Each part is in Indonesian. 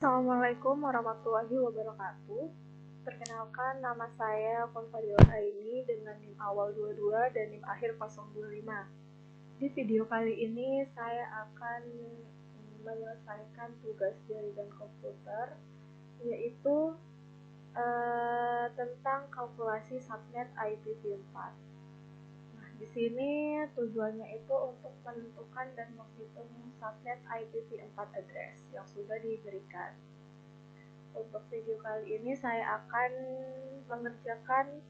Assalamualaikum warahmatullahi wabarakatuh. Perkenalkan, nama saya Konfadil Aini dengan NIM awal 22 dan NIM akhir 025. Di video kali ini saya akan menyelesaikan tugas jaringan komputer, yaitu tentang kalkulasi subnet IPv4. Nah, di sini tujuannya itu untuk menentukan dan menghitung subnet IPv4 address yang sudah diberikan. Untuk video kali ini saya akan mengerjakan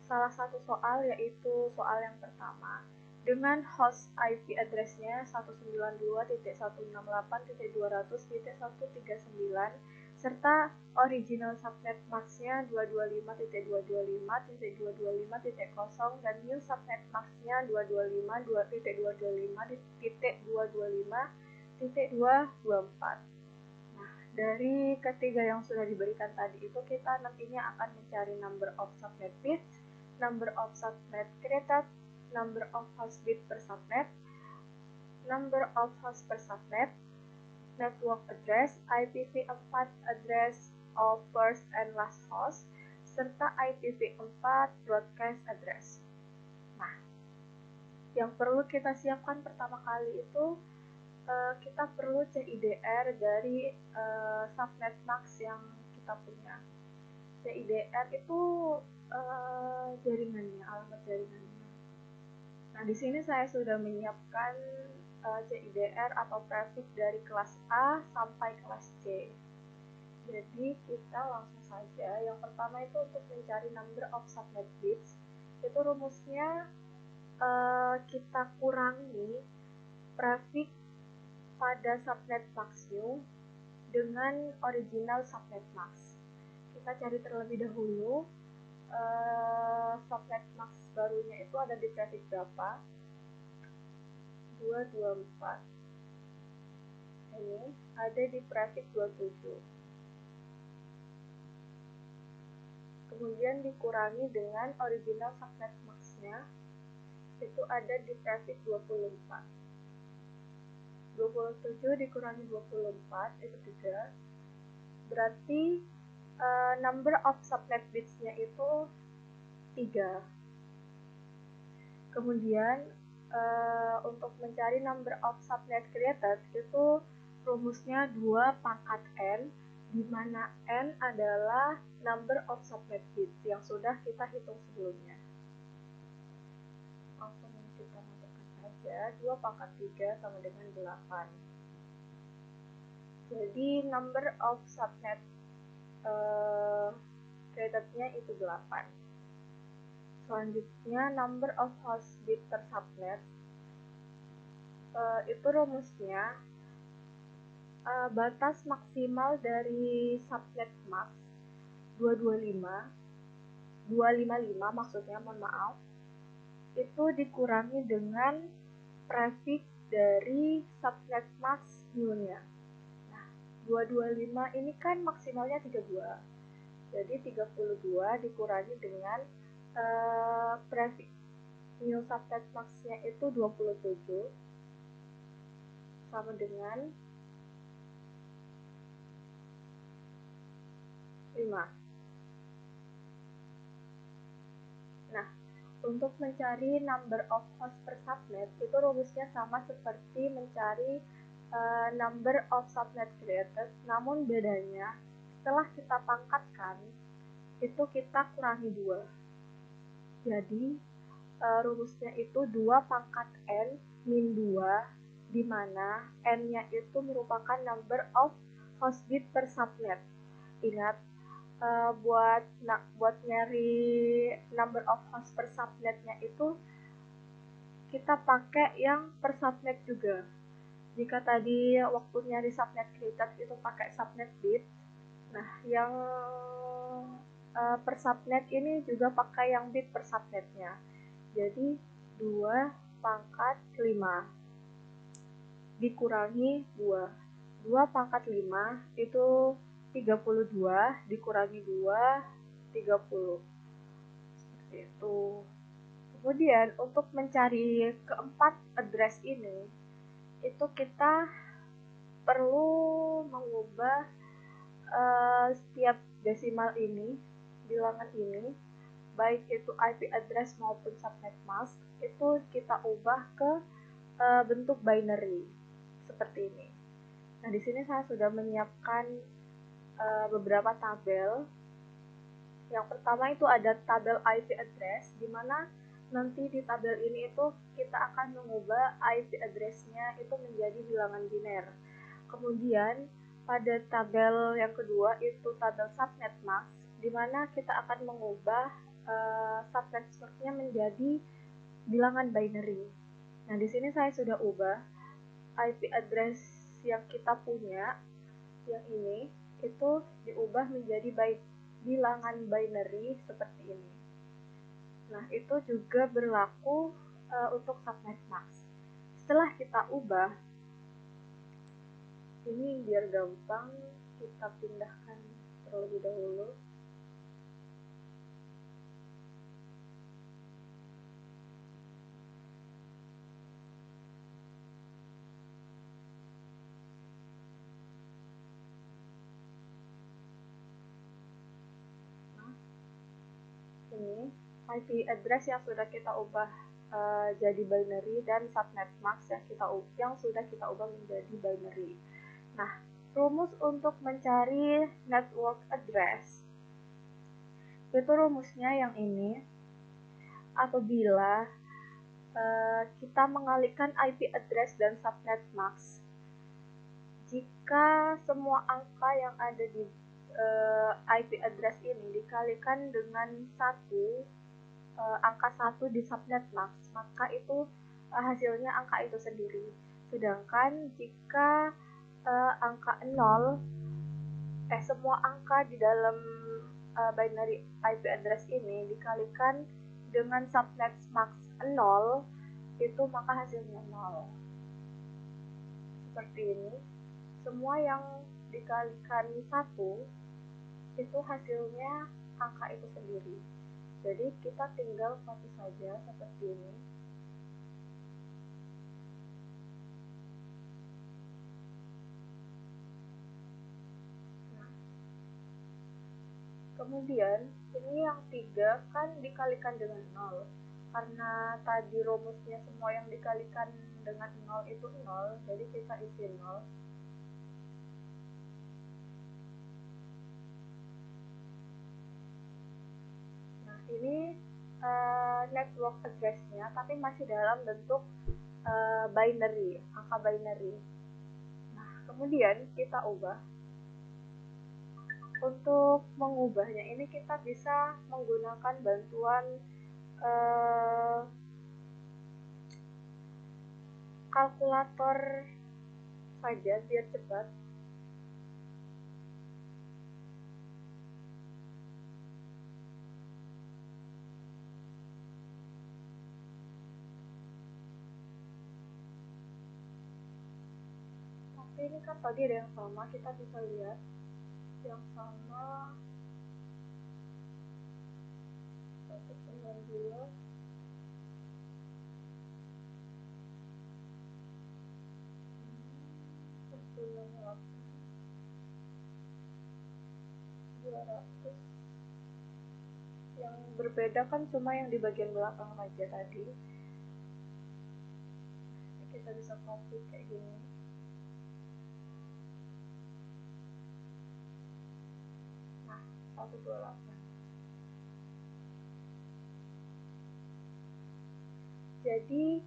salah satu soal, yaitu soal yang pertama dengan host IP address-nya 192.168.200.139 serta original subnet mask-nya 225.225.225.0 dan new subnet mask-nya 225.225.225.224. Dari ketiga yang sudah diberikan tadi itu, kita nantinya akan mencari number of subnet bits, number of subnet created, number of host bit per subnet, number of host per subnet, network address, IPv4 address of first and last host, serta IPv4 broadcast address. Nah, yang perlu kita siapkan pertama kali itu kita perlu CIDR dari subnet mask yang kita punya. CIDR itu jaringannya, alamat jaringannya. Nah, di sini saya sudah menyiapkan CIDR atau prefix dari kelas A sampai kelas C. Jadi kita langsung saja. Yang pertama itu untuk mencari number of subnet bits, itu rumusnya kita kurangi prefix pada subnet mask new dengan original subnet mask. Kita cari terlebih dahulu subnet mask barunya itu ada di prefix berapa? 224. Ini ada di prefix 27. Kemudian dikurangi dengan original subnet mask-nya, itu ada di prefix 24. 27 dikurangi 24 itu 3. Berarti number of subnet bits-nya itu 3. Kemudian untuk mencari number of subnet created itu rumusnya 2 pangkat n, di mana n adalah number of subnet bits yang sudah kita hitung sebelumnya. Langsung kita masukkan saja, 2 pangkat 3 sama dengan 8. Jadi number of subnet created-nya itu 8. Selanjutnya number of host bit per subnet, itu rumusnya batas maksimal dari subnet mask 255 maksudnya, mohon maaf, itu dikurangi dengan prefix dari subnet mask new-nya. Nah, 225 ini kan maksimalnya 32. Jadi 32 dikurangi dengan prefix new subnet mask-nya itu 27 sama dengan 5. Nah, untuk mencari number of host per subnet itu rumusnya sama seperti mencari number of subnet created, namun bedanya setelah kita pangkatkan itu kita kurangi 2. Jadi rumusnya itu 2 pangkat n min 2, di mana n-nya itu merupakan number of host bit per subnet. Ingat, buat nyari number of host per subnetnya itu kita pakai yang per subnet juga. Jika tadi waktu nyari subnet created itu pakai subnet bit, nah yang per subnet ini juga pakai yang bit per subnetnya. Jadi 2 pangkat 5 dikurangi 2. 2 pangkat 5 itu 32 dikurangi 2, 30. Seperti itu. Kemudian untuk mencari keempat address ini, itu kita perlu mengubah setiap desimal ini, bilangan ini, baik itu IP address maupun subnet mask, itu kita ubah ke bentuk binary seperti ini. Nah, di sini saya sudah menyiapkan beberapa tabel. Yang pertama itu ada tabel IP address, di mana nanti di tabel ini itu kita akan mengubah IP address-nya itu menjadi bilangan biner. Kemudian pada tabel yang kedua itu tabel subnet mask, di mana kita akan mengubah subnet mask-nya menjadi bilangan binary. Nah, di sini saya sudah ubah IP address yang kita punya, yang ini, itu diubah menjadi bilangan binary seperti ini. Nah, itu juga berlaku untuk subnet mask. Setelah kita ubah, ini biar gampang kita pindahkan terlebih dahulu. Nah, ini IP address yang sudah kita ubah jadi binary dan subnet mask yang sudah kita ubah menjadi binary. Nah, rumus untuk mencari network address itu rumusnya yang ini. Apabila kita mengalihkan IP address dan subnet mask, jika semua angka yang ada di IP address ini dikalikan dengan angka 1 di subnet mask, maka itu hasilnya angka itu sendiri. Sedangkan jika angka 0, semua angka di dalam binary IP address ini dikalikan dengan subnet mask 0, itu maka hasilnya 0. Seperti ini. Semua yang dikalikan 1 itu hasilnya angka itu sendiri. Jadi kita tinggal copy saja seperti ini. Nah, kemudian ini yang 3 kan dikalikan dengan 0. Karena tadi rumusnya semua yang dikalikan dengan 0 itu 0, jadi kita isi 0. Nah, ini network address-nya, tapi masih dalam bentuk binary, angka binary. Nah, kemudian kita ubah. Untuk mengubahnya ini kita bisa menggunakan bantuan kalkulator saja biar cepat. Tapi ini kan tadi ada yang sama, kita bisa lihat yang sama 192 200. Yang berbeda kan cuma yang di bagian belakang aja tadi. Ini kita bisa copy kayak gini. Nah, 128. Jadi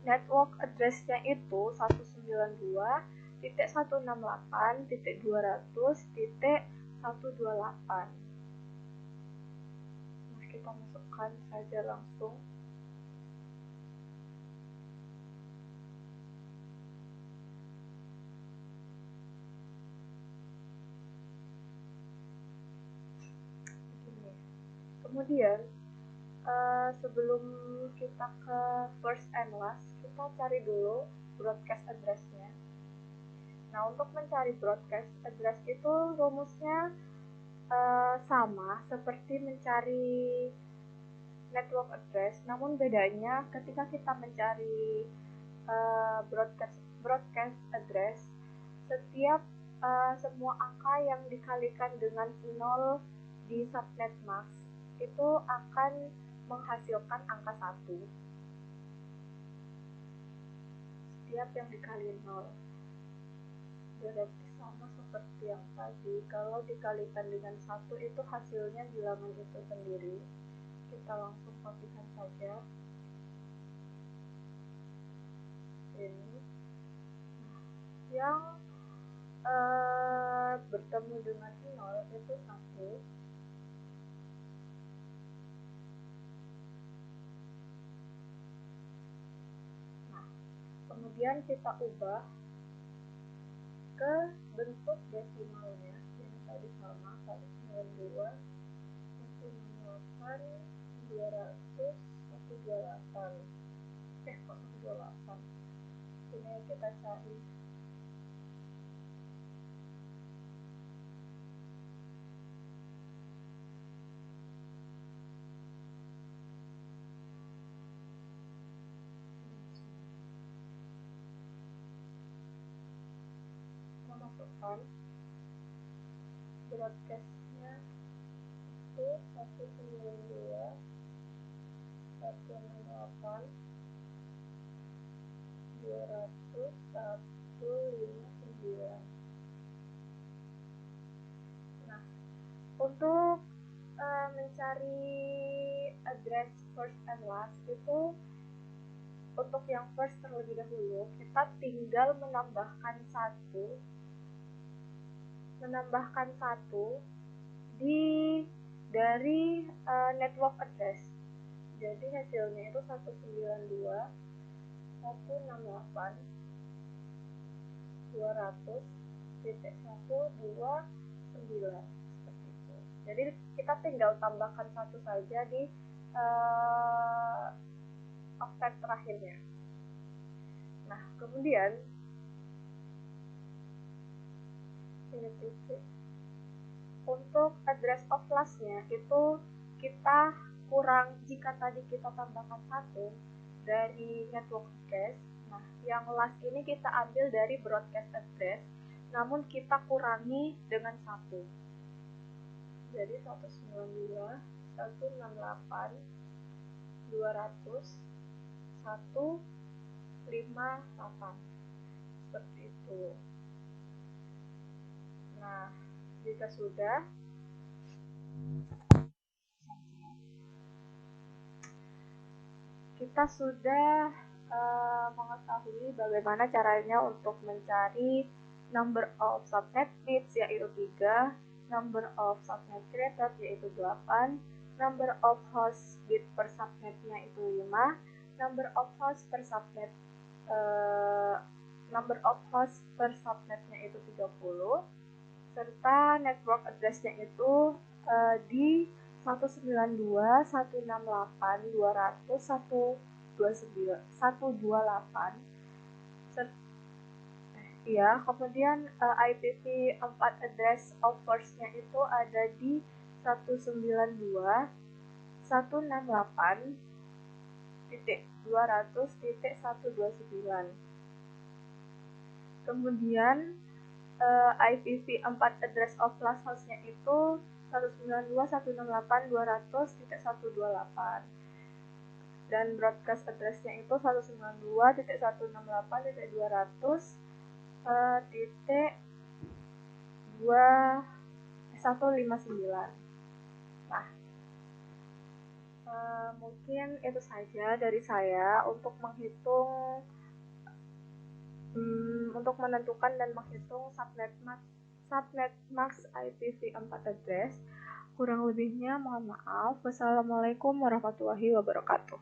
network address-nya itu 192.168.200.128. Nah, kita masukkan saja langsung. Kemudian sebelum kita ke first and last, kita cari dulu broadcast address-nya. Nah, untuk mencari broadcast address itu rumusnya sama seperti mencari network address, namun bedanya ketika kita mencari broadcast broadcast address, setiap semua angka yang dikalikan dengan 0 di subnet mask itu akan menghasilkan angka 1. Setiap yang dikali 0 berarti sama seperti yang tadi. Kalau dikalikan dengan 1 itu hasilnya bilangan itu sendiri. Kita langsung copikan saja ini. Nah, yang bertemu dengan 0 itu 1. Nah, kemudian kita ubah ke bentuk desimalnya. Ini tadi sama 192 168 200 128 028. Ini kita cari masukkan broadcastnya itu 192 168 200 159. Nah, untuk mencari address first and last itu, untuk yang first terlebih dahulu kita tinggal menambahkan satu di dari network address. Jadi hasilnya itu 192 168 200.129 seperti itu. Jadi kita tinggal tambahkan satu saja di octet terakhirnya. Nah, kemudian ini titik. Untuk address of last-nya itu kita kurang, jika tadi kita tambahkan 1 dari network address. Nah, yang last ini kita ambil dari broadcast address, namun kita kurangi dengan 1. Jadi 192 168 200 158 seperti itu. Nah, jika sudah, kita sudah mengetahui bagaimana caranya untuk mencari number of subnet bits yaitu 3, number of subnet created yaitu 8, number of host bit per subnetnya itu 5, number of host per subnetnya itu 30, serta network address-nya itu di 192 168 200 128. Ya, kemudian IPv4 address of first-nya itu ada di 192 168.200.129. Kemudian IPv4 address of last host-nya itu 192.168.200.128. Dan broadcast address-nya itu 192.168.200.159. Nah, mungkin itu saja dari saya untuk menentukan dan menghitung subnet mask IPv4 address. Kurang lebihnya mohon maaf. Wassalamualaikum warahmatullahi wabarakatuh.